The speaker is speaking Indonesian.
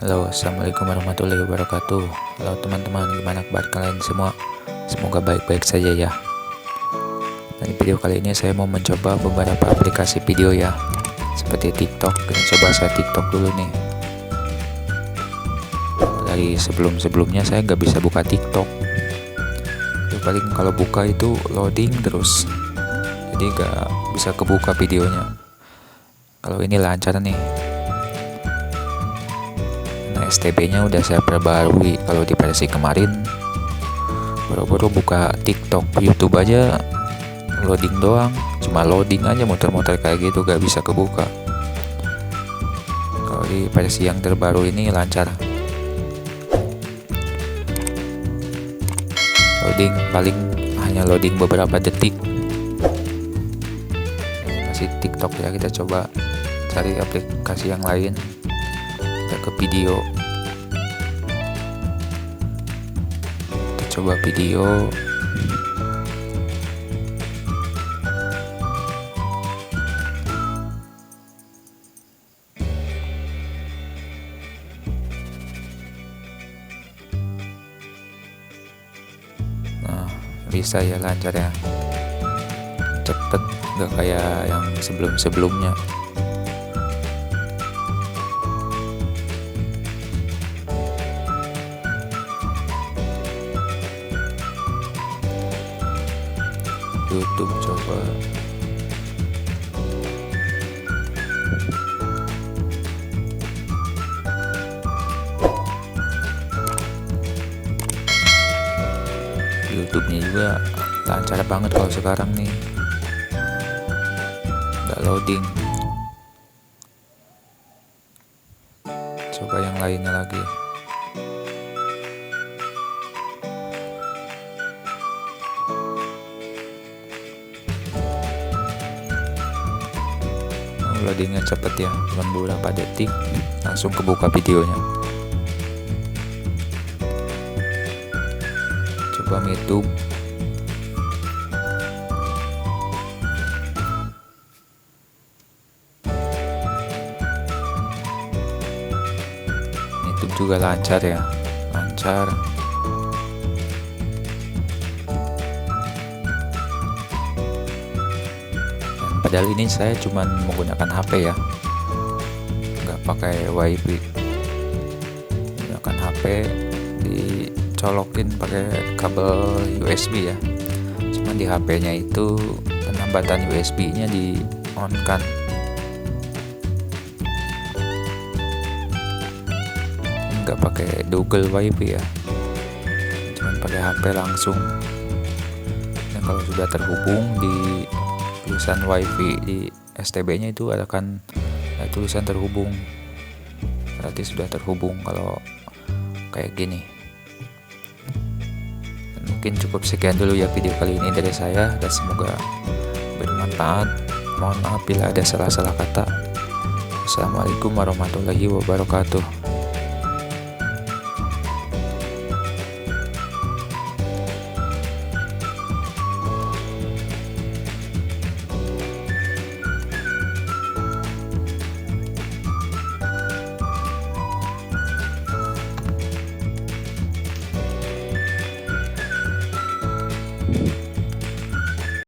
Halo, assalamualaikum warahmatullahi wabarakatuh. Halo teman-teman, gimana kabar kalian semua? Semoga baik-baik saja ya. Dan di video kali ini saya mau mencoba beberapa aplikasi video ya, seperti TikTok. Kita coba saya TikTok dulu nih. Dari sebelumnya saya nggak bisa buka TikTok. Itu paling kalau buka itu loading terus, jadi nggak bisa kebuka videonya. Kalau ini lancar nih. STB-nya udah saya perbarui. Kalau di versi kemarin baru-baru buka TikTok, YouTube aja loading doang, cuma loading aja muter-muter kayak gitu, gak bisa kebuka. Kalau di versi yang terbaru ini lancar. Loading paling hanya loading beberapa detik. Masih TikTok ya, kita coba cari aplikasi yang lain. Kita ke video, kita coba video. Nah, bisa ya, lancar ya, cepet, gak kayak yang sebelumnya. YouTube coba. YouTube-nya juga lancar banget kalau sekarang nih, nggak loading. Coba yang lainnya lagi. Loadingnya cepet ya, cuma beberapa detik langsung kebuka videonya. Coba YouTube. YouTube juga lancar ya, lancar. Padahal ini saya cuma menggunakan HP ya, nggak pakai WiFi. Menggunakan HP, dicolokin pakai kabel USB ya. Cuma di HP-nya itu penambatan USB-nya di on kan. Nggak pakai Google WiFi ya, cuma pakai HP langsung. Dan kalau sudah terhubung, di tulisan WiFi di STB-nya itu akan tulisan terhubung, berarti sudah terhubung kalau kayak gini. Dan mungkin cukup sekian dulu ya video kali ini dari saya, dan semoga bermanfaat. Mohon maaf bila ada salah-salah kata. Assalamualaikum warahmatullahi wabarakatuh.